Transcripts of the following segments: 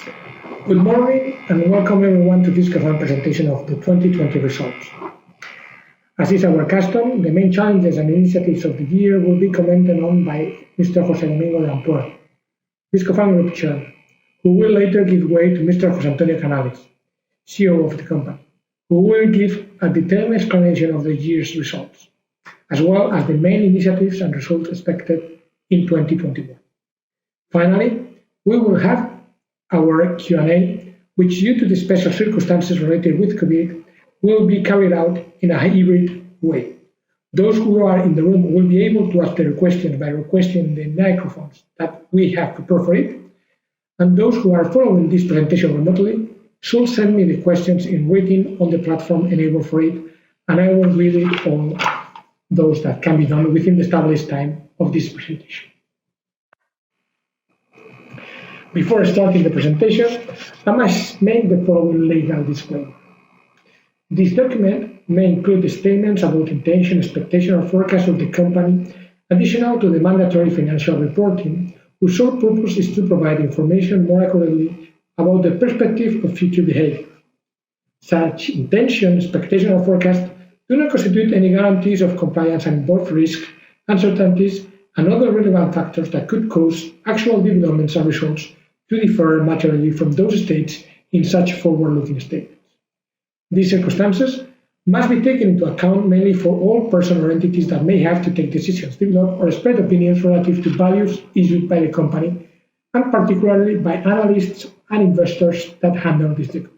Good morning and welcome everyone to Viscofan presentation of the 2020 results. As is our custom, the main challenges and initiatives of the year will be commented on by Mr. José Domingo de Ampuero, Viscofan Group Chair, who will later give way to Mr. José Antonio Canales, CEO of the company, who will give a detailed explanation of the year's results, as well as the main initiatives and results expected in 2021. Finally, we will have our Q&A, which due to the special circumstances related with COVID, will be carried out in a hybrid way. Those who are in the room will be able to ask their questions by requesting the microphones that we have prepared for it, and those who are following this presentation remotely should send me the questions in writing on the platform enabled for it, and I will read it on those that can be done within the established time of this presentation. Before starting the presentation, I must make the following legal disclaimer. This document may include statements about intention, expectation, or forecast of the company, additional to the mandatory financial reporting, whose sole purpose is to provide information more accurately about the perspective of future behavior. Such intention, expectation, or forecast do not constitute any guarantees of compliance and involve risks, uncertainties, and other relevant factors that could cause actual developments and results to differ materially from those stated in such forward-looking statements. These circumstances must be taken into account mainly for all persons or entities that may have to take decisions, develop, or spread opinions relative to values issued by the company, and particularly by analysts and investors that handle this document.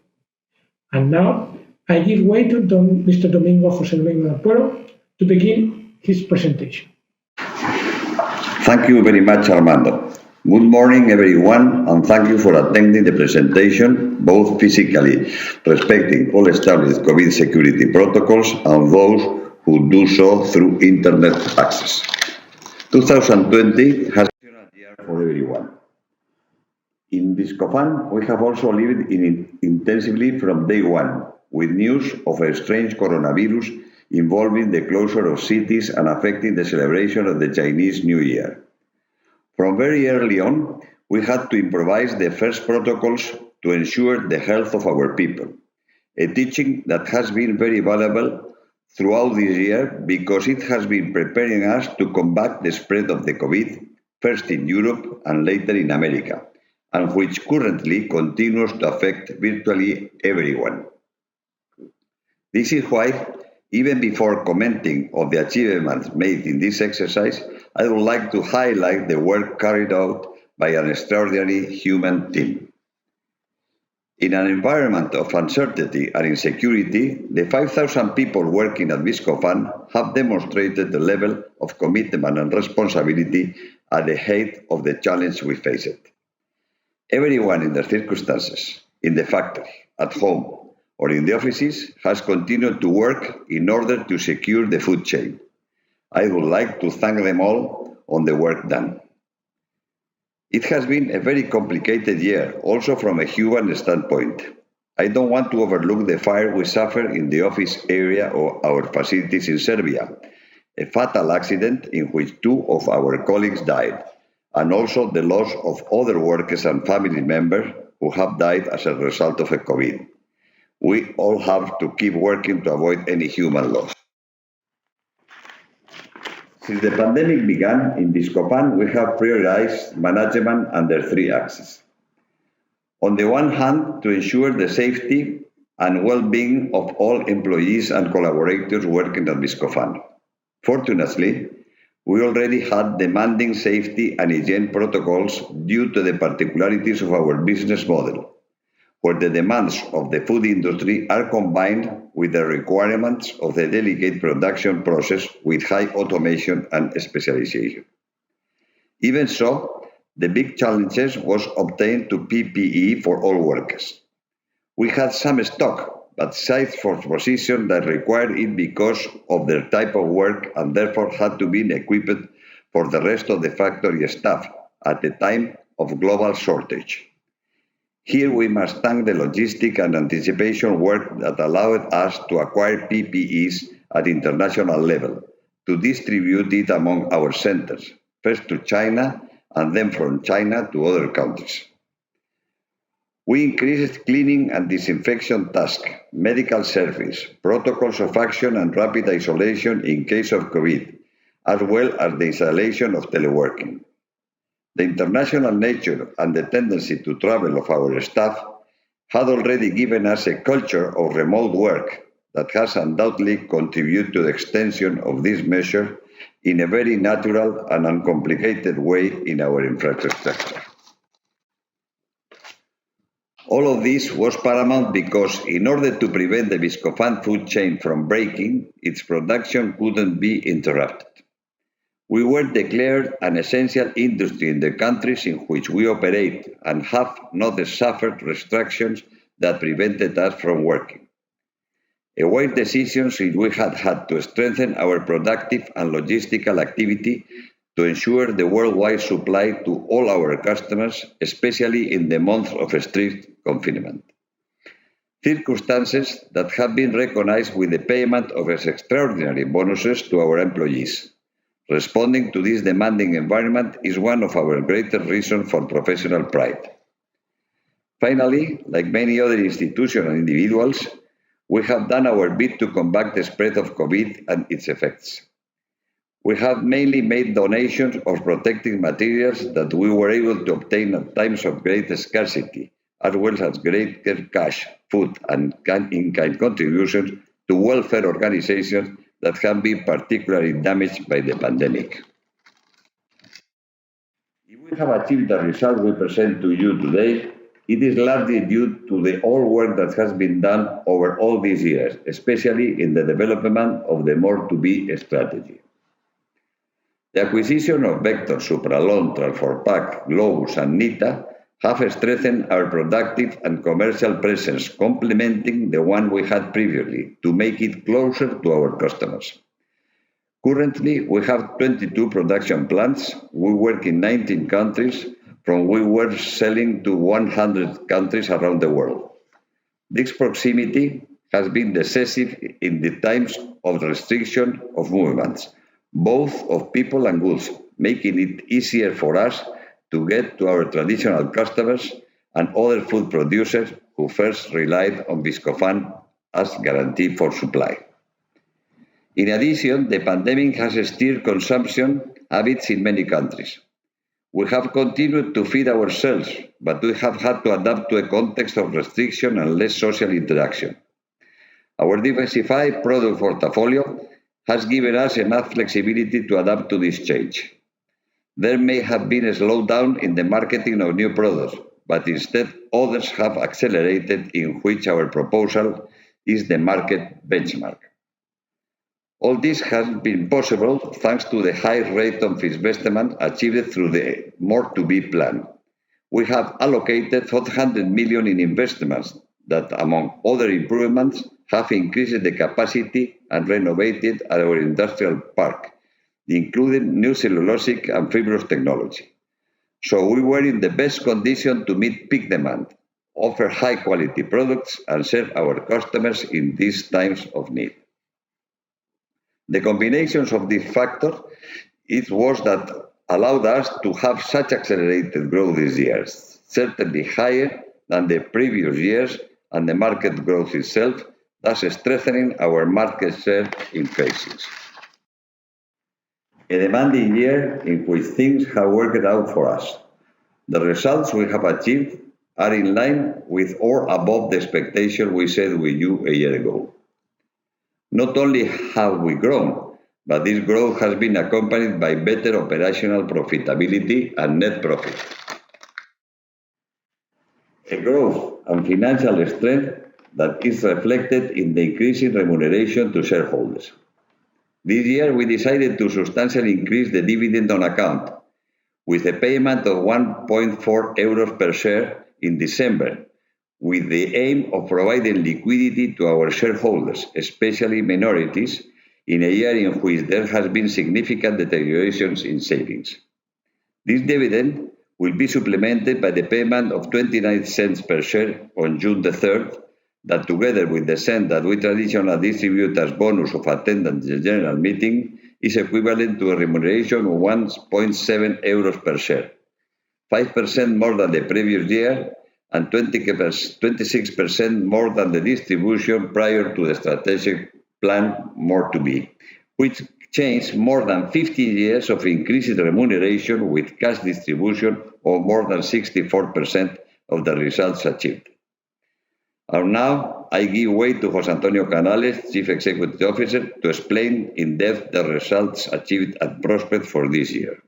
And now, I give way to Mr. José Domingo de Ampuero to begin his presentation. Thank you very much, Armando. Good morning, everyone, and thank you for attending the presentation, both physically, respecting all established COVID security protocols, and those who do so through internet access. 2020 has been a year for everyone. In Viscofan, we have also lived intensively from day one, with news of a strange coronavirus involving the closure of cities and affecting the celebration of the Chinese New Year. From very early on, we had to improvise the first protocols to ensure the health of our people, a teaching that has been very valuable throughout this year because it has been preparing us to combat the spread of the COVID, first in Europe and later in America, and which currently continues to affect virtually everyone. This is why, even before commenting on the achievements made in this exercise, I would like to highlight the work carried out by an extraordinary human team. In an environment of uncertainty and insecurity, the 5,000 people working at Viscofan have demonstrated the level of commitment and responsibility at the height of the challenge we faced. Everyone in their circumstances, in the factory, at home, or in the offices, has continued to work in order to secure the food chain. I would like to thank them all on the work done. It has been a very complicated year, also from a human standpoint. I don't want to overlook the fire we suffered in the office area of our facilities in Serbia, a fatal accident in which 2 of our colleagues died, and also the loss of other workers and family members who have died as a result of COVID. We all have to keep working to avoid any human loss. Since the pandemic began, in Viscofan, we have prioritized management under 3 axes. On the one hand, to ensure the safety and well-being of all employees and collaborators working at Viscofan. Fortunately, we already had demanding safety and hygiene protocols due to the particularities of our business model, where the demands of the food industry are combined with the requirements of the delicate production process with high automation and specialization. Even so, the big challenges was obtained to PPE for all workers. We had some stock, but sites for positions that required it because of their type of work and therefore had to be equipped for the rest of the factory staff at the time of global shortage. Here we must thank the logistic and anticipation work that allowed us to acquire PPEs at international level, to distribute it among our centers, first to China and then from China to other countries. We increased cleaning and disinfection tasks, medical service, protocols of action and rapid isolation in case of COVID, as well as the installation of teleworking. The international nature and the tendency to travel of our staff had already given us a culture of remote work that has undoubtedly contributed to the extension of this measure in a very natural and uncomplicated way in our infrastructure. All of this was paramount because in order to prevent the Viscofan food chain from breaking, its production couldn't be interrupted. We were declared an essential industry in the countries in which we operate and have not suffered restrictions that prevented us from working. A wise decision since we had to strengthen our productive and logistical activity to ensure the worldwide supply to all our customers, especially in the months of strict confinement. Circumstances that have been recognized with the payment of extraordinary bonuses to our employees. Responding to this demanding environment is one of our greatest reasons for professional pride. Finally, like many other institutions and individuals, we have done our bit to combat the spread of COVID and its effects. We have mainly made donations of protective materials that we were able to obtain at times of great scarcity, as well as greater cash, food, and in-kind contributions to welfare organizations that have been particularly damaged by the pandemic. If we have achieved the result we present to you today, it is largely due to the all work that has been done over all these years, especially in the development of the more to be strategy. The acquisition of Vector, Supralon, Transforpac, Globus, and Nita have strengthened our productive and commercial presence, complementing the one we had previously, to make it closer to our customers. Currently, we have 22 production plants. We work in 19 countries, from we were selling to 100 countries around the world. This proximity has been decisive in the times of restriction of movements, both of people and goods, making it easier for us to get to our traditional customers and other food producers who first relied on Viscofan as guarantee for supply. In addition, the pandemic has steered consumption habits in many countries. We have continued to feed ourselves, but we have had to adapt to a context of restriction and less social interaction. Our diversified product portfolio has given us enough flexibility to adapt to this change. There may have been a slowdown in the marketing of new products, but instead others have accelerated, in which our proposal is the market benchmark. All this has been possible thanks to the high rate of investment achieved through the More to Be plan. We have allocated 400 million in investments that, among other improvements, have increased the capacity and renovated our industrial park, including new cellulosic and fibrous technology. So we were in the best condition to meet peak demand, offer high-quality products, and serve our customers in these times of need. The combinations of these factors was that allowed us to have such accelerated growth this year, certainly higher than the previous years, and the market growth itself, thus strengthening our market share in phases. A demanding year in which things have worked out for us. The results we have achieved are in line with or above the expectation we set with you a year ago. Not only have we grown, but this growth has been accompanied by better operational profitability and net profit. A growth and financial strength that is reflected in the increasing remuneration to shareholders. This year we decided to substantially increase the dividend on account, with a payment of 1.4 euros per share in December, with the aim of providing liquidity to our shareholders, especially minorities, in a year in which there has been significant deteriorations in savings. This dividend will be supplemented by the payment of 29 cents per share on June the 3rd, that together with the cent that we traditionally distribute as bonus of attendance at the general meeting, is equivalent to a remuneration of 1.7 euros per share, 5% more than the previous year, and 26% more than the distribution prior to the strategic plan more to be, which changed more than 15 years of increased remuneration with cash distribution of more than 64% of the results achieved. And now I give way to José Antonio Canales, Chief Executive Officer, to explain in depth the results achieved at Prospect for this year.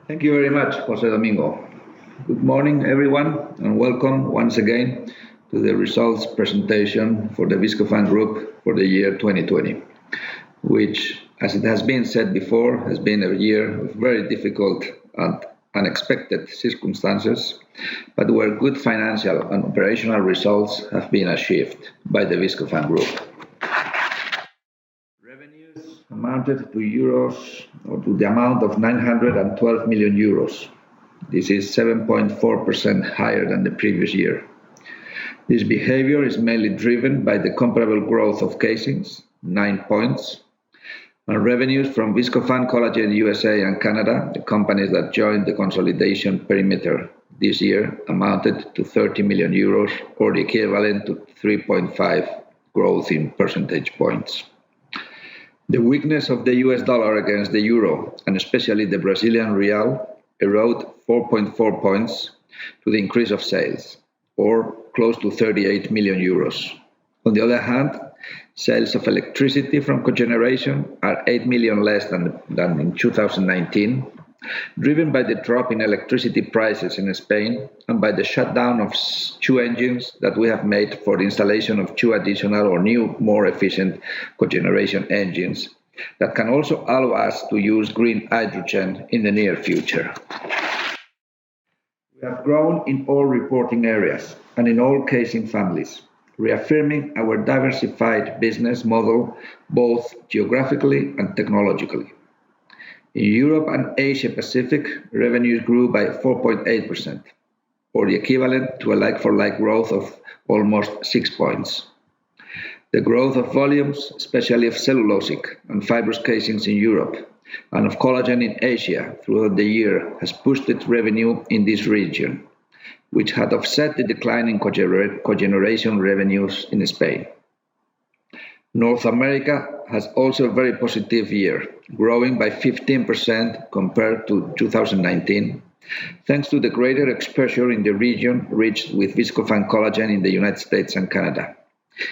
Thank you very much, José Domingo. Good morning, everyone, and welcome once again to the results presentation for the Viscofan Group for the year 2020, which, as it has been said before, has been a year of very difficult and unexpected circumstances, but where good financial and operational results have been achieved by the Viscofan Group. Revenues amounted to the amount of 912 million euros. This is 7.4% higher than the previous year. This behavior is mainly driven by the comparable growth of casings, 9 points, and revenues from Viscofan Collagen USA and Canada, the companies that joined the consolidation perimeter this year, amounted to 30 million euros, or the equivalent to 3.5 growth in percentage points. The weakness of the US dollar against the euro, and especially the Brazilian real, erode 4.4 points to the increase of sales, or close to 38 million euros. On the other hand, sales of electricity from cogeneration are 8 million less than in 2019, driven by the drop in electricity prices in Spain and by the shutdown of 2 engines that we have made for the installation of 2 additional or new, more efficient cogeneration engines that can also allow us to use green hydrogen in the near future. We have grown in all reporting areas and in all casing families, reaffirming our diversified business model both geographically and technologically. In Europe and Asia Pacific, revenues grew by 4.8%, or the equivalent to a like-for-like growth of almost 6 points. The growth of volumes, especially of cellulosic and fibrous casings in Europe, and of collagen in Asia throughout the year has boosted revenue in this region, which had offset the decline in cogeneration revenues in Spain. North America has also a very positive year, growing by 15% compared to 2019, thanks to the greater exposure in the region reached with Viscofan Collagen in the United States and Canada,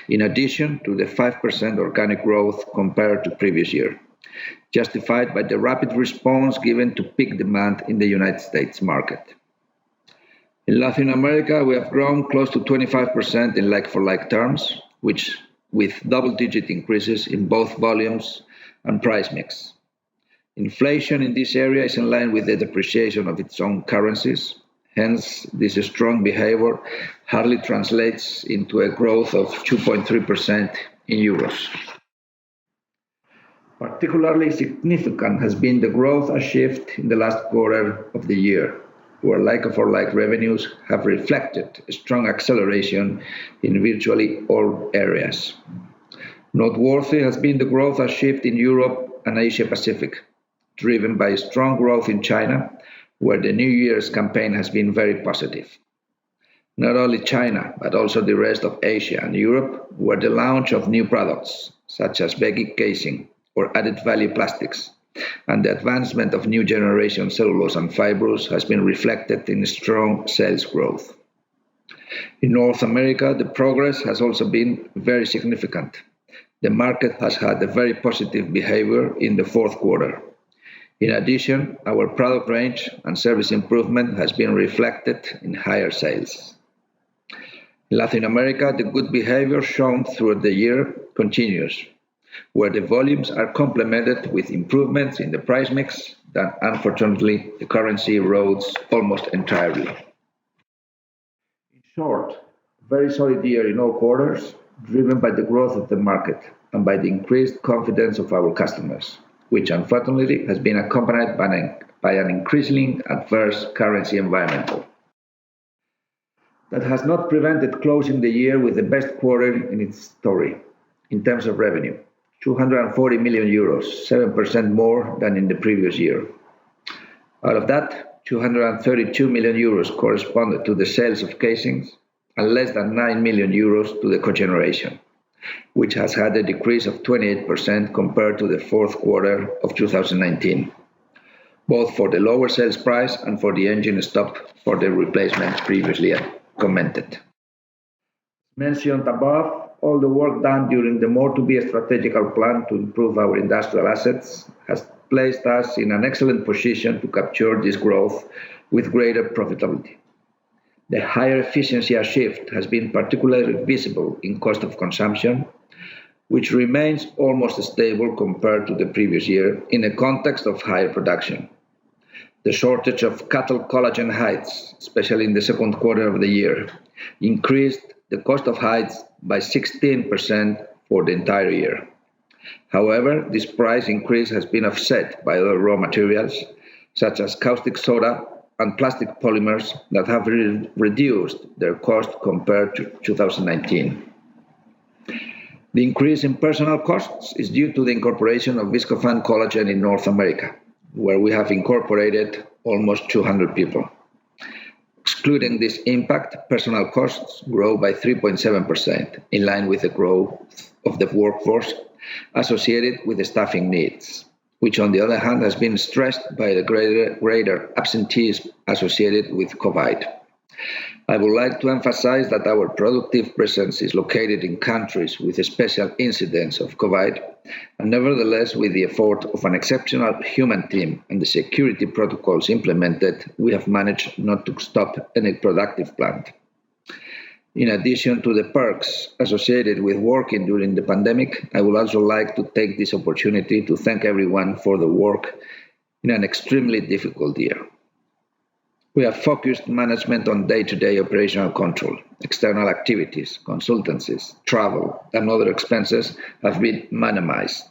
in addition to the 5% organic growth compared to previous year, justified by the rapid response given to peak demand in the United States market. In Latin America, we have grown close to 25% in like-for-like terms, which with double-digit increases in both volumes and price mix. Inflation in this area is in line with the depreciation of its own currencies. Hence, this strong behavior hardly translates into a growth of 2.3% in euros. Particularly significant has been the growth achieved in the last quarter of the year, where like-for-like revenues have reflected a strong acceleration in virtually all areas. Noteworthy has been the growth achieved in Europe and Asia Pacific, driven by strong growth in China, where the New Year's campaign has been very positive. Not only China, but also the rest of Asia and Europe, where the launch of new products, such as Veggie casing or added value plastics, and the advancement of new generation cellulose and fibrous has been reflected in strong sales growth. In North America, the progress has also been very significant. The market has had a very positive behavior in the fourth quarter. In addition, our product range and service improvement has been reflected in higher sales. In Latin America, the good behavior shown throughout the year continues, where the volumes are complemented with improvements in the price mix that unfortunately the currency erodes almost entirely. In short, very solid year in all quarters, driven by the growth of the market and by the increased confidence of our customers, which unfortunately has been accompanied by an increasingly adverse currency environment. That has not prevented closing the year with the best quarter in its story in terms of revenue. 240 million euros, 7% more than in the previous year. Out of that, 232 million euros corresponded to the sales of casings and less than 9 million euros to the cogeneration, which has had a decrease of 28% compared to the fourth quarter of 2019, both for the lower sales price and for the engine stop for the replacement previously commented. Mentioned above, all the work done during the more to be a strategical plan to improve our industrial assets has placed us in an excellent position to capture this growth with greater profitability. The higher efficiency achieved has been particularly visible in cost of consumption, which remains almost stable compared to the previous year in a context of higher production. The shortage of cattle collagen hides, especially in the second quarter of the year, increased the cost of hides by 16% for the entire year. However, this price increase has been offset by other raw materials, such as caustic soda and plastic polymers that have reduced their cost compared to 2019. The increase in personnel costs is due to the incorporation of Viscofan collagen in North America, where we have incorporated almost 200 people. Excluding this impact, personnel costs grow by 3.7%, in line with the growth of the workforce associated with the staffing needs, which on the other hand has been stressed by the greater absenteeism associated with COVID. I would like to emphasize that our productive presence is located in countries with a special incidence of COVID, and nevertheless, with the effort of an exceptional human team and the security protocols implemented, we have managed not to stop any productive plant. In addition to the perks associated with working during the pandemic, I would also like to take this opportunity to thank everyone for the work in an extremely difficult year. We have focused management on day-to-day operational control. External activities, consultancies, travel, and other expenses have been minimized.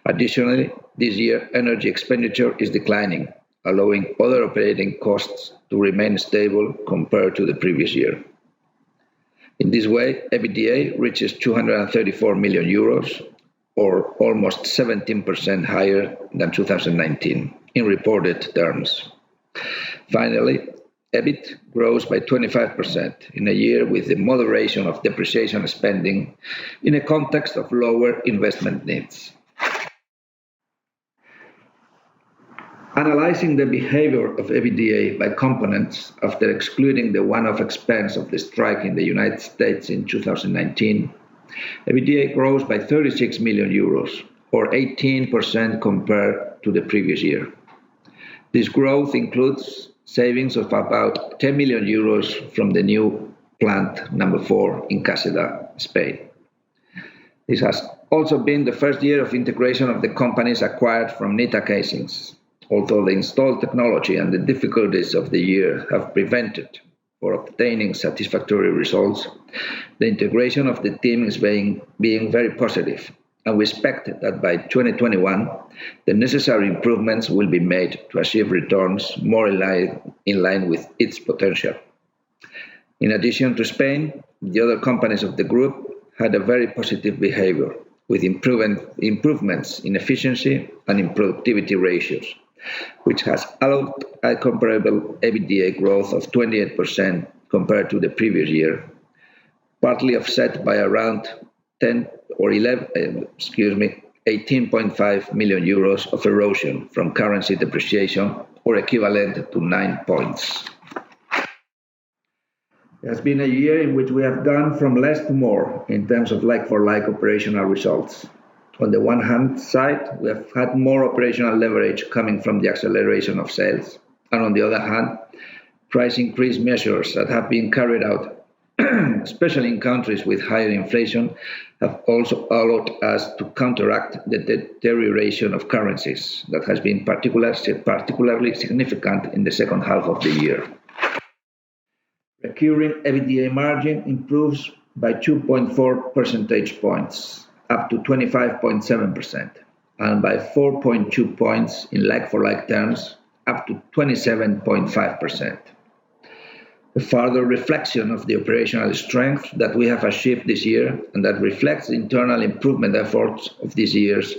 Additionally, this year energy expenditure is declining, allowing other operating costs to remain stable compared to the previous year. In this way, EBITDA reaches 234 million euros, or almost 17% higher than 2019 in reported terms. Finally, EBIT grows by 25% in a year with the moderation of depreciation spending in a context of lower investment needs. Analyzing the behavior of EBITDA by components after excluding the one-off expense of the strike in the United States in 2019, EBITDA grows by 36 million euros, or 18% compared to the previous year. This growth includes savings of about 10 million euros from the new plant number 4 in Caseda, Spain. This has also been the first year of integration of the companies acquired from Nita Casings. Although the installed technology and the difficulties of the year have prevented for obtaining satisfactory results, the integration of the team is being very positive, and we expect that by 2021, the necessary improvements will be made to achieve returns more in line with its potential. In addition to Spain, the other companies of the group had a very positive behavior, with improvements in efficiency and in productivity ratios, which has allowed a comparable EBITDA growth of 28% compared to the previous year, partly offset by around 18.5 million euros of erosion from currency depreciation, or equivalent to 9 points. It has been a year in which we have gone from less to more in terms of like-for-like operational results. On the one hand side, we have had more operational leverage coming from the acceleration of sales, and on the other hand, price increase measures that have been carried out, especially in countries with higher inflation, have also allowed us to counteract the deterioration of currencies that has been particularly significant in the second half of the year. Recurring EBITDA margin improves by 2.4 percentage points, up to 25.7%, and by 4.2 points in like-for-like terms, up to 27.5%. A further reflection of the operational strength that we have achieved this year, and that reflects the internal improvement efforts of these years,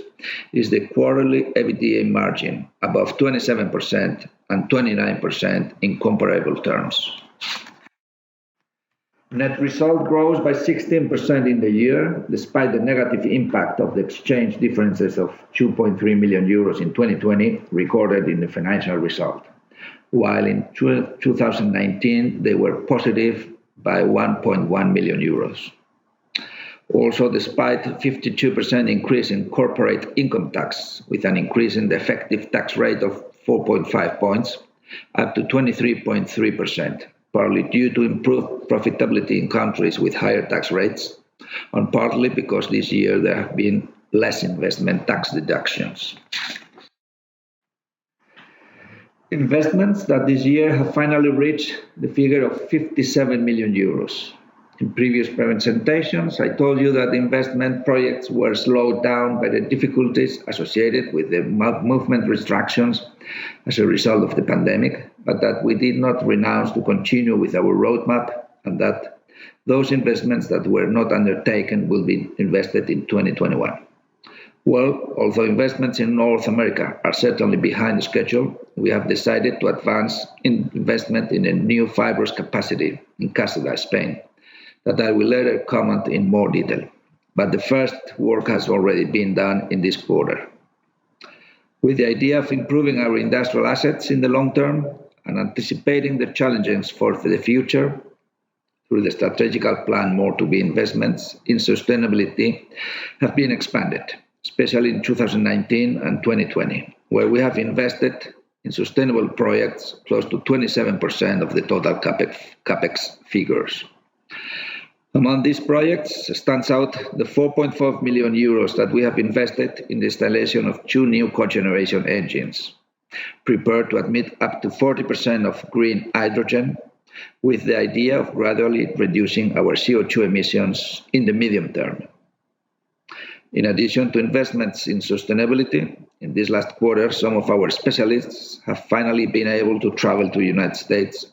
is the quarterly EBITDA margin above 27%, and 29% in comparable terms. Net result grows by 16% in the year, despite the negative impact of the exchange differences of 2.3 million euros in 2020 recorded in the financial result, while in 2019 they were positive by 1.1 million euros. Also, despite 52% increase in corporate income tax, with an increase in the effective tax rate of 4.5 points, up to 23.3%, partly due to improved profitability in countries with higher tax rates, and partly because this year there have been less investment tax deductions. Investments that this year have finally reached the figure of 57 million euros. In previous presentations, I told you that investment projects were slowed down by the difficulties associated with the movement restrictions as a result of the pandemic, but that we did not renounce to continue with our roadmap, and that those investments that were not undertaken will be invested in 2021. Well, although investments in North America are certainly behind schedule, we have decided to advance investment in a new fibrous capacity in Cáceres, Spain, that I will later comment in more detail. But the first work has already been done in this quarter. With the idea of improving our industrial assets in the long term and anticipating the challenges for the future, through the strategical plan, more to be investments in sustainability have been expanded, especially in 2019 and 2020, where we have invested in sustainable projects close to 27% of the total CapEx figures. Among these projects stands out the 4.4 million euros that we have invested in the installation of 2 new cogeneration engines, prepared to admit up to 40% of green hydrogen, with the idea of gradually reducing our CO2 emissions in the medium term. In addition to investments in sustainability, in this last quarter, some of our specialists have finally been able to travel to the United States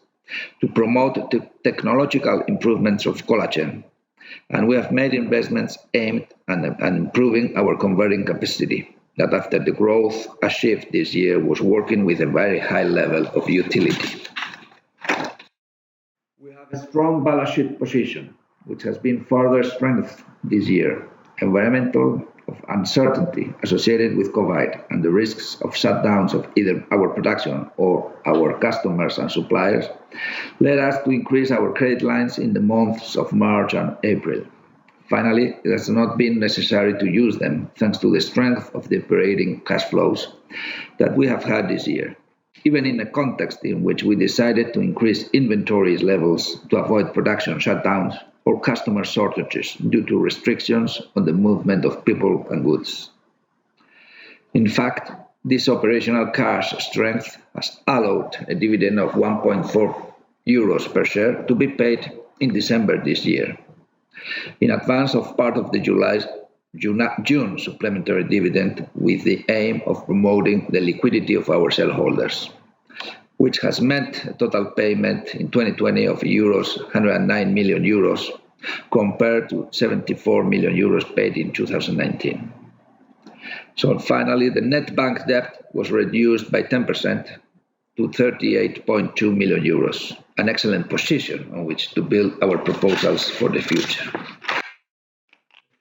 to promote the technological improvements of collagen, and we have made investments aimed at improving our converting capacity, that after the growth achieved this year was working with a very high level of utility. We have a strong balance sheet position, which has been further strengthened this year. Environmental of uncertainty associated with COVID and the risks of shutdowns of either our production or our customers and suppliers led us to increase our credit lines in the months of March and April. Finally, it has not been necessary to use them thanks to the strength of the operating cash flows that we have had this year, even in a context in which we decided to increase inventories levels to avoid production shutdowns or customer shortages due to restrictions on the movement of people and goods. In fact, this operational cash strength has allowed a dividend of 1.4 euros per share to be paid in December this year, in advance of part of the June supplementary dividend, with the aim of promoting the liquidity of our shareholders, which has meant a total payment in 2020 of 109 million euros compared to 74 million euros paid in 2019. So finally, the net bank debt was reduced by 10% to 38.2 million euros, an excellent position on which to build our proposals for the future.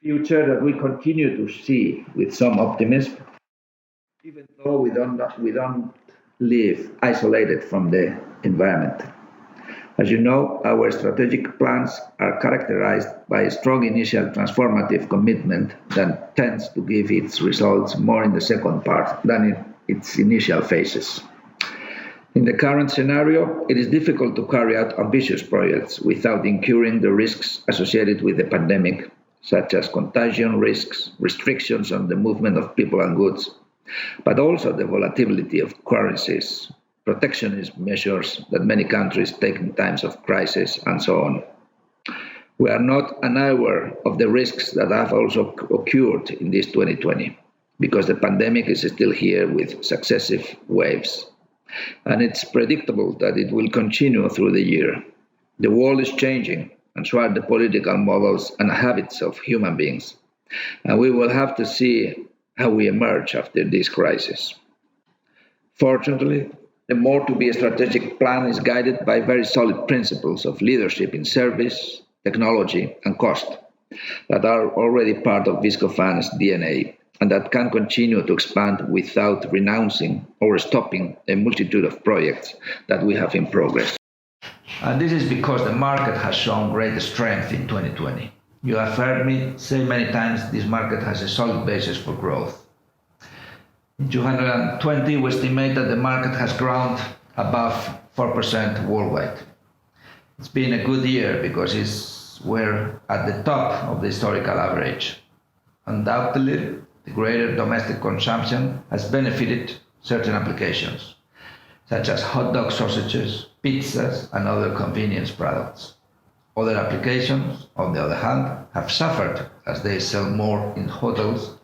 Future that we continue to see with some optimism, even though we don't live isolated from the environment. As you know, our strategic plans are characterized by a strong initial transformative commitment that tends to give its results more in the second part than in its initial phases. In the current scenario, it is difficult to carry out ambitious projects without incurring the risks associated with the pandemic, such as contagion risks, restrictions on the movement of people and goods, but also the volatility of currencies, protectionist measures that many countries take in times of crisis, and so on. We are not unaware of the risks that have also occurred in this 2020, because the pandemic is still here with successive waves, and it's predictable that it will continue through the year. The world is changing, and so are the political models and habits of human beings, and we will have to see how we emerge after this crisis. Fortunately, the more to be strategic plan is guided by very solid principles of leadership in service, technology, and cost that are already part of Viscofan's DNA and that can continue to expand without renouncing or stopping a multitude of projects that we have in progress. And this is because the market has shown great strength in 2020. You have heard me say many times this market has a solid basis for growth. In 2020, we estimate that the market has grown above 4% worldwide. It's been a good year because we're at the top of the historical average. Undoubtedly, the greater domestic consumption has benefited certain applications, such as hot dog sausages, pizzas, and other convenience products. Other applications, on the other hand, have suffered as they sell more in hotels,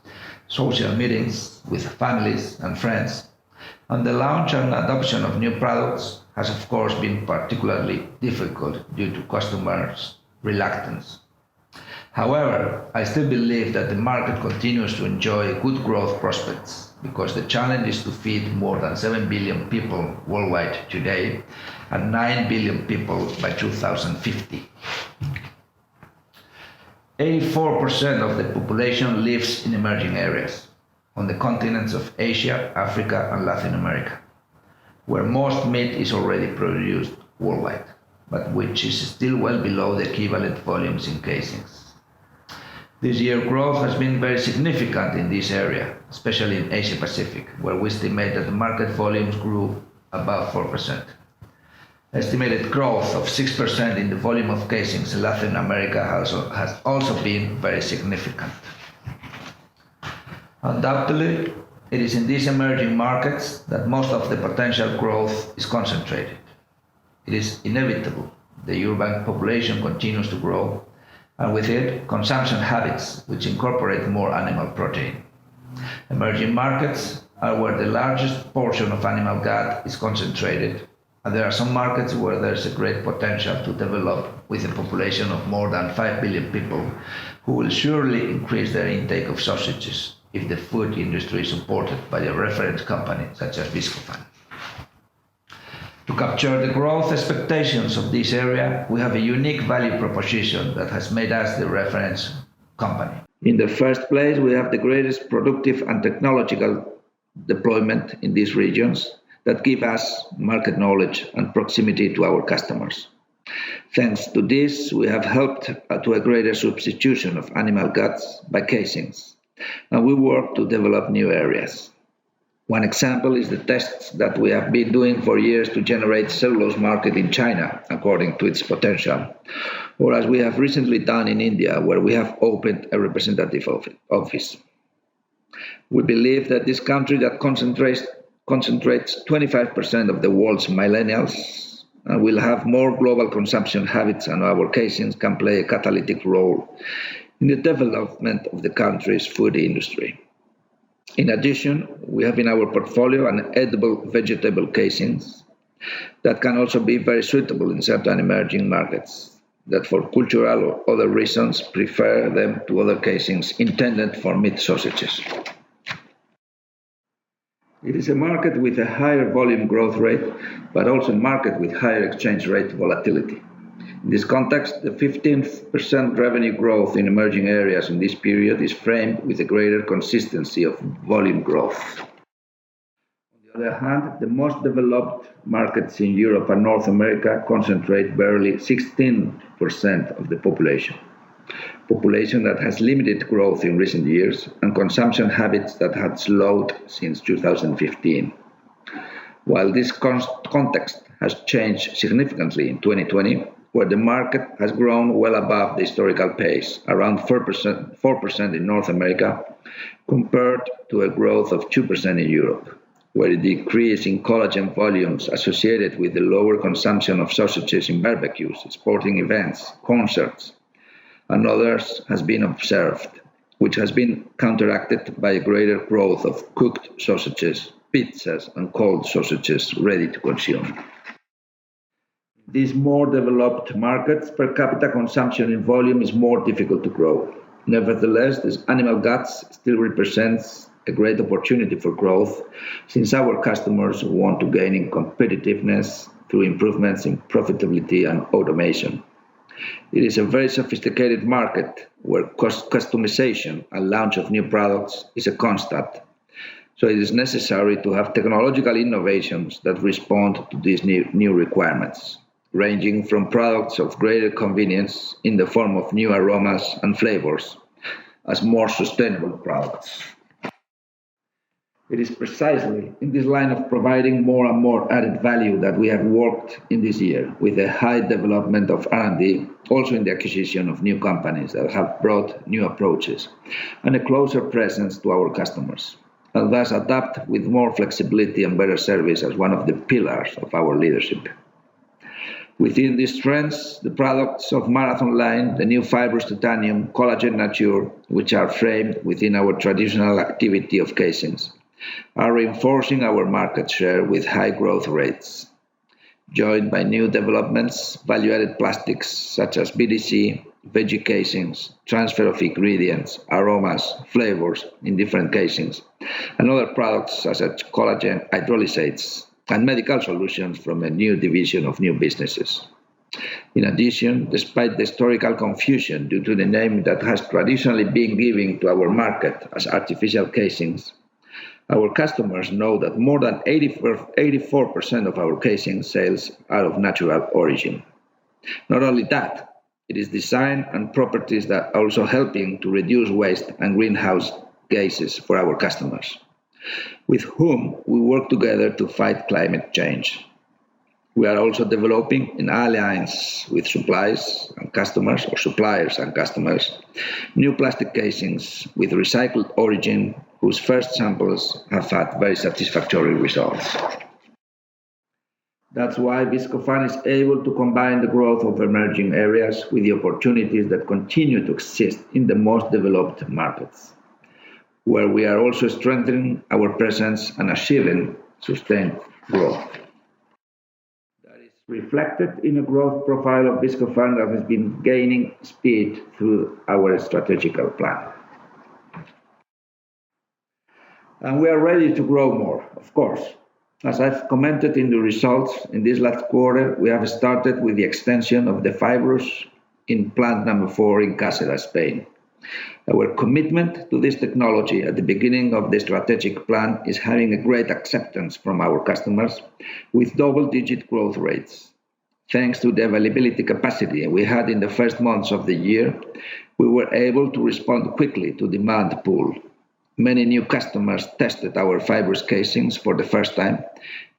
social meetings with families and friends, and the launch and adoption of new products has of course been particularly difficult due to customers' reluctance. However, I still believe that the market continues to enjoy good growth prospects because the challenge is to feed more than 7 billion people worldwide today and 9 billion people by 2050. 84% of the population lives in emerging areas, on the continents of Asia, Africa, and Latin America, where most meat is already produced worldwide, but which is still well below the equivalent volumes in casings. This year growth has been very significant in this area, especially in Asia Pacific, where we estimate that the market volumes grew above 4%. Estimated growth of 6% in the volume of casings in Latin America has also been very significant. Undoubtedly, it is in these emerging markets that most of the potential growth is concentrated. It is inevitable. The urban population continues to grow, and with it, consumption habits which incorporate more animal protein. Emerging markets are where the largest portion of animal gut is concentrated, and there are some markets where there is a great potential to develop with a population of more than 5 billion people who will surely increase their intake of sausages if the food industry is supported by a reference company such as Viscofan. To capture the growth expectations of this area, we have a unique value proposition that has made us the reference company. In the first place, we have the greatest productive and technological deployment in these regions that give us market knowledge and proximity to our customers. Thanks to this, we have helped to a greater substitution of animal guts by casings, and we work to develop new areas. One example is the tests that we have been doing for years to generate cellulose market in China according to its potential, or as we have recently done in India, where we have opened a representative office. We believe that this country that concentrates 25% of the world's millennials and will have more global consumption habits, and our casings can play a catalytic role in the development of the country's food industry. In addition, we have in our portfolio an edible vegetable casings that can also be very suitable in certain emerging markets that for cultural or other reasons prefer them to other casings intended for meat sausages. It is a market with a higher volume growth rate, but also a market with higher exchange rate volatility. In this context, the 15% revenue growth in emerging areas in this period is framed with a greater consistency of volume growth. On the other hand, the most developed markets in Europe and North America concentrate barely 16% of the population that has limited growth in recent years and consumption habits that had slowed since 2015. While this context has changed significantly in 2020, where the market has grown well above the historical pace, around 4% in North America, compared to a growth of 2% in Europe, where a decrease in collagen volumes associated with the lower consumption of sausages in barbecues, sporting events, concerts, and others has been observed, which has been counteracted by a greater growth of cooked sausages, pizzas, and cold sausages ready to consume. In these more developed markets, per capita consumption in volume is more difficult to grow. Nevertheless, this animal guts still represents a great opportunity for growth since our customers want to gain in competitiveness through improvements in profitability and automation. It is a very sophisticated market where customization and launch of new products is a constant. So it is necessary to have technological innovations that respond to these new requirements, ranging from products of greater convenience in the form of new aromas and flavors as more sustainable products. It is precisely in this line of providing more and more added value that we have worked in this year with a high development of R&D, also in the acquisition of new companies that have brought new approaches and a closer presence to our customers, and thus adapt with more flexibility and better service as one of the pillars of our leadership. Within these trends, the products of Marathon line, the new fibrous titanium, collagen nature, which are framed within our traditional activity of casings, are reinforcing our market share with high growth rates, joined by new developments, value-added plastics such as BDC, veggie casings, transfer of ingredients, aromas, flavors in different casings, and other products such as collagen hydrolysates and medical solutions from a new division of new businesses. In addition, despite the historical confusion due to the name that has traditionally been given to our market as artificial casings, our customers know that more than 84% of our casing sales are of natural origin. Not only that, it is design and properties that are also helping to reduce waste and greenhouse gases for our customers, with whom we work together to fight climate change. We are also developing in alliance with suppliers and customers, new plastic casings with recycled origin whose first samples have had very satisfactory results. That's why Viscofan is able to combine the growth of emerging areas with the opportunities that continue to exist in the most developed markets, where we are also strengthening our presence and achieving sustained growth. That is reflected in a growth profile of Viscofan that has been gaining speed through our strategical plan. And we are ready to grow more, of course. As I've commented in the results in this last quarter, we have started with the extension of the fibrous in plant number 4 in Cáceres, Spain. Our commitment to this technology at the beginning of the strategic plan is having a great acceptance from our customers with double-digit growth rates. Thanks to the availability capacity we had in the first months of the year, we were able to respond quickly to demand pool. Many new customers tested our fibrous casings for the first time,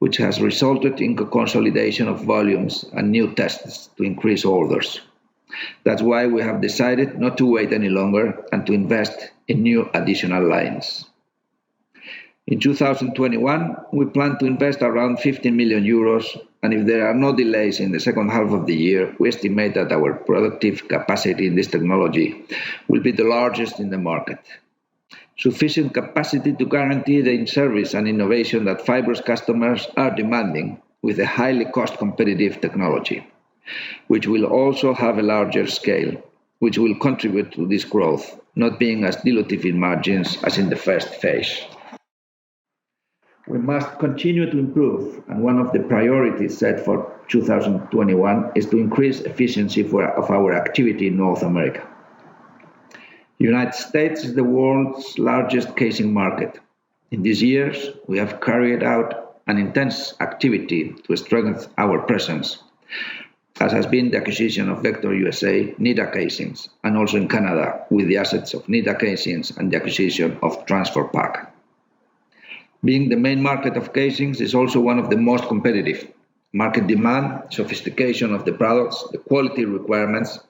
which has resulted in consolidation of volumes and new tests to increase orders. That's why we have decided not to wait any longer and to invest in new additional lines. In 2021, we plan to invest around 15 million euros, and if there are no delays in the second half of the year, we estimate that our productive capacity in this technology will be the largest in the market. Sufficient capacity to guarantee the in-service and innovation that fibrous customers are demanding with a highly cost-competitive technology, which will also have a larger scale, which will contribute to this growth, not being as dilutive in margins as in the first phase. We must continue to improve, and one of the priorities set for 2021 is to increase efficiency of our activity in North America. The United States is the world's largest casing market. In these years, we have carried out an intense activity to strengthen our presence, as has been the acquisition of Vector USA, Nita Casings, and also in Canada with the assets of Nita Casings and the acquisition of Transfer Pack. Being the main market of casings is also one of the most competitive. Market demand, sophistication of the products, the quality requirements,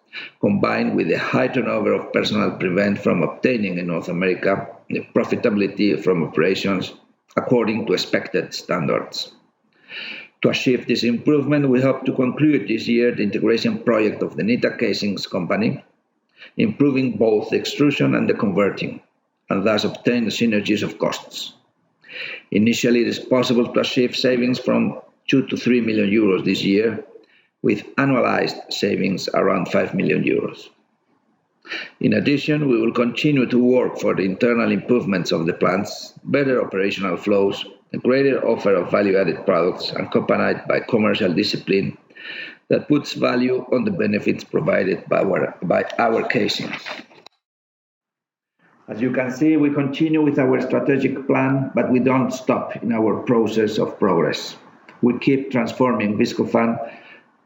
combined with the high turnover of personnel prevent from obtaining in North America the profitability from operations according to expected standards. To achieve this improvement, we hope to conclude this year the integration project of the Nita Casings company, improving both the extrusion and the converting, and thus obtain the synergies of costs. Initially, it is possible to achieve savings from 2 to 3 million euros this year, with annualized savings around 5 million euros. In addition, we will continue to work for the internal improvements of the plants, better operational flows, a greater offer of value-added products accompanied by commercial discipline that puts value on the benefits provided by our casings. As you can see, we continue with our strategic plan, but we don't stop in our process of progress. We keep transforming Viscofan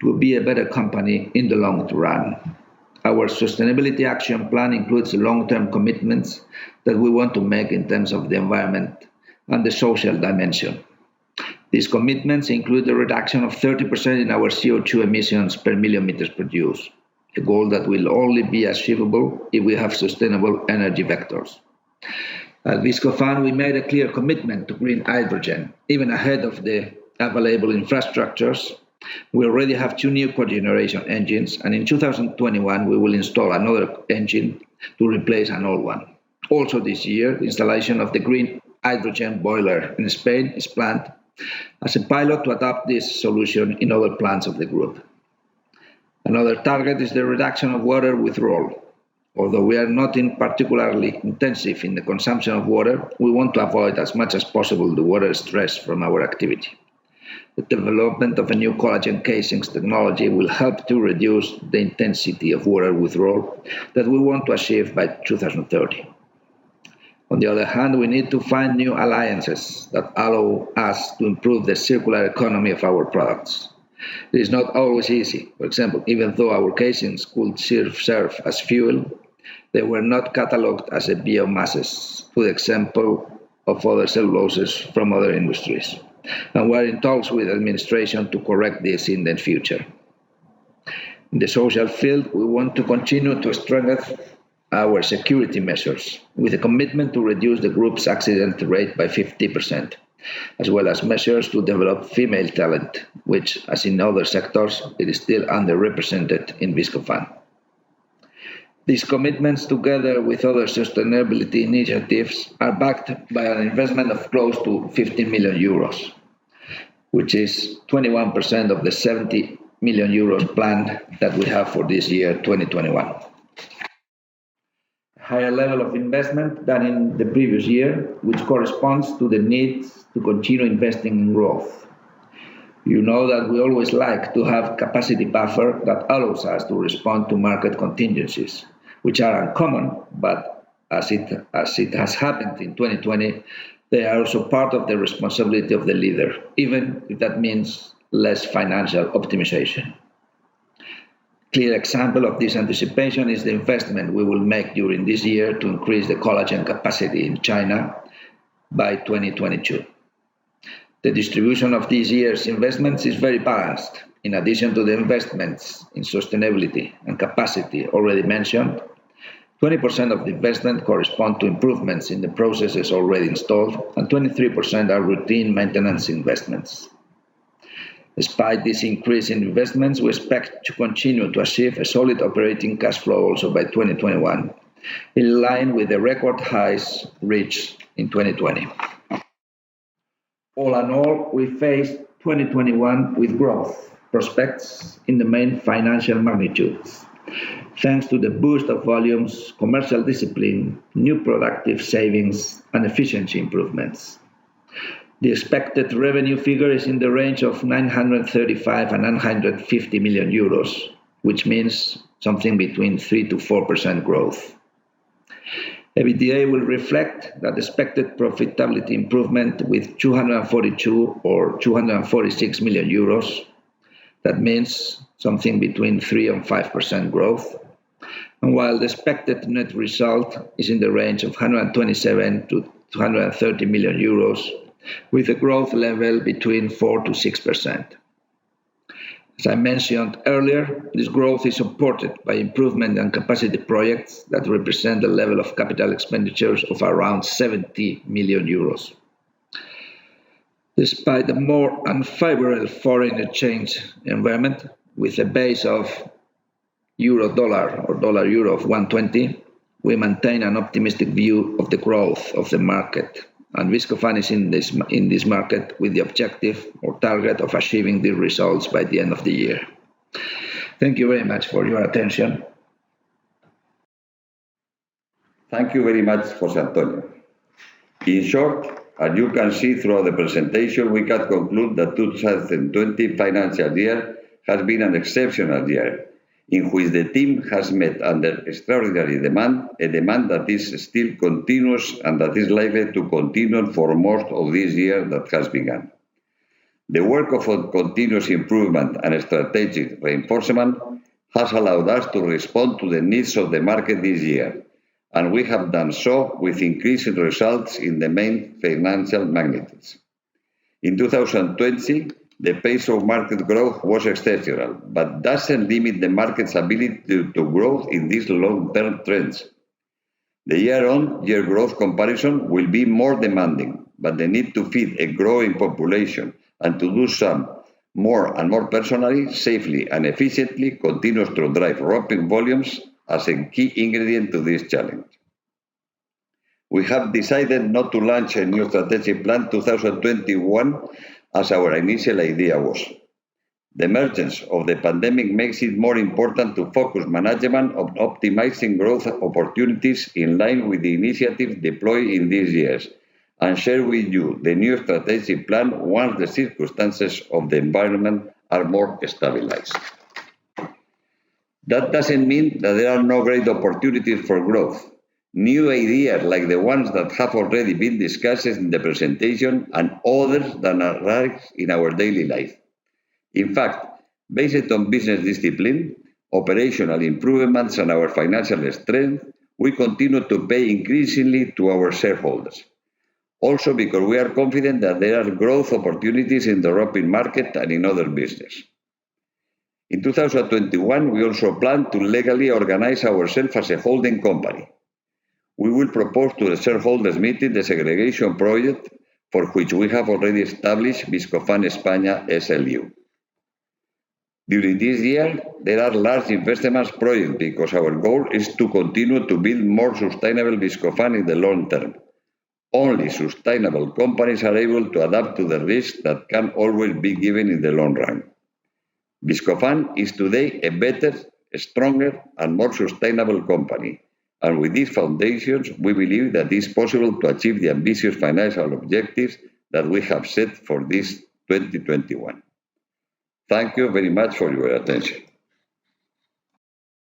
to be a better company in the long run. Our sustainability action plan includes long-term commitments that we want to make in terms of the environment and the social dimension. These commitments include the reduction of 30% in our CO2 emissions per million meters produced, a goal that will only be achievable if we have sustainable energy vectors. At Viscofan, we made a clear commitment to green hydrogen, even ahead of the available infrastructures. We already have 2 new cogeneration engines, and in 2021 we will install another engine to replace an old one. Also this year, the installation of the green hydrogen boiler in Spain is planned as a pilot to adopt this solution in other plants of the group. Another target is the reduction of water withdrawal. Although we are not particularly intensive in the consumption of water, we want to avoid as much as possible the water stress from our activity. The development of a new collagen casings technology will help to reduce the intensity of water withdrawal that we want to achieve by 2030. On the other hand, we need to find new alliances that allow us to improve the circular economy of our products. It is not always easy. For example, even though our casings could serve as fuel, they were not catalogued as a biomasses, to the example of other celluloses from other industries. And we are in talks with administration to correct this in the future. In the social field, we want to continue to strengthen our security measures with a commitment to reduce the group's accident rate by 50%, as well as measures to develop female talent, which, as in other sectors, it is still underrepresented in Viscofan. These commitments, together with other sustainability initiatives, are backed by an investment of close to 15 million euros, which is 21% of the 70 million euros plan that we have for this year, 2021. A higher level of investment than in the previous year, which corresponds to the needs to continue investing in growth. You know that we always like to have capacity buffer that allows us to respond to market contingencies, which are uncommon, but as it has happened in 2020, they are also part of the responsibility of the leader, even if that means less financial optimization. Clear example of this anticipation is the investment we will make during this year to increase the collagen capacity in China by 2022. The distribution of this year's investments is very balanced. In addition to the investments in sustainability and capacity already mentioned, 20% of the investment correspond to improvements in the processes already installed, and 23% are routine maintenance investments. Despite this increase in investments, we expect to continue to achieve a solid operating cash flow also by 2021, in line with the record highs reached in 2020. All in all, we face 2021 with growth prospects in the main financial magnitudes, thanks to the boost of volumes, commercial discipline, new productive savings, and efficiency improvements. The expected revenue figure is in the range of 935 and 950 million euros, which means something between 3 to 4% growth. EBITDA will reflect that expected profitability improvement with 242 or 246 million euros. That means something between 3 and 5% growth. And while the expected net result is in the range of 127 to 230 million euros, with a growth level between 4 to 6%. As I mentioned earlier, this growth is supported by improvement and capacity projects that represent a level of capital expenditures of around 70 million euros. Despite the more unfavorable foreign exchange environment, with a base of euro-dollar or dollar-euro of 120, we maintain an optimistic view of the growth of the market. And Viscofan is in this market with the objective or target of achieving the results by the end of the year. Thank you very much for your attention. Thank you very much, José Antonio. In short, as you can see throughout the presentation, we can conclude that 2020 financial year has been an exceptional year, in which the team has met under extraordinary demand, a demand that is still continuous and that is likely to continue for most of this year that has begun. The work of continuous improvement and strategic reinforcement has allowed us to respond to the needs of the market this year, and we have done so with increasing results in the main financial magnitudes. In 2020, the pace of market growth was exceptional, but doesn't limit the market's ability to grow in these long-term trends. The year-on-year growth comparison will be more demanding, but the need to feed a growing population and to do so more and more personally, safely and efficiently continues to drive roping volumes as a key ingredient to this challenge. We have decided not to launch a new strategic plan 2021 as our initial idea was. The emergence of the pandemic makes it more important to focus management on optimizing growth opportunities in line with the initiatives deployed in these years, and share with you the new strategic plan once the circumstances of the environment are more stabilized. That doesn't mean that there are no great opportunities for growth. New ideas like the ones that have already been discussed in the presentation and others that arise in our daily life. In fact, based on business discipline, operational improvements and our financial strength, we continue to pay increasingly to our shareholders. Also because we are confident that there are growth opportunities in the roping market and in other business. In 2021, we also plan to legally organize ourselves as a holding company. We will propose to the shareholders meeting the segregation project for which we have already established Viscofan España SLU. During this year, there are large investment projects because our goal is to continue to build more sustainable Viscofan in the long term. Only sustainable companies are able to adapt to the risks that can always be given in the long run. Viscofan is today a better, stronger, and more sustainable company. And with these foundations, we believe that it is possible to achieve the ambitious financial objectives that we have set for this 2021. Thank you very much for your attention.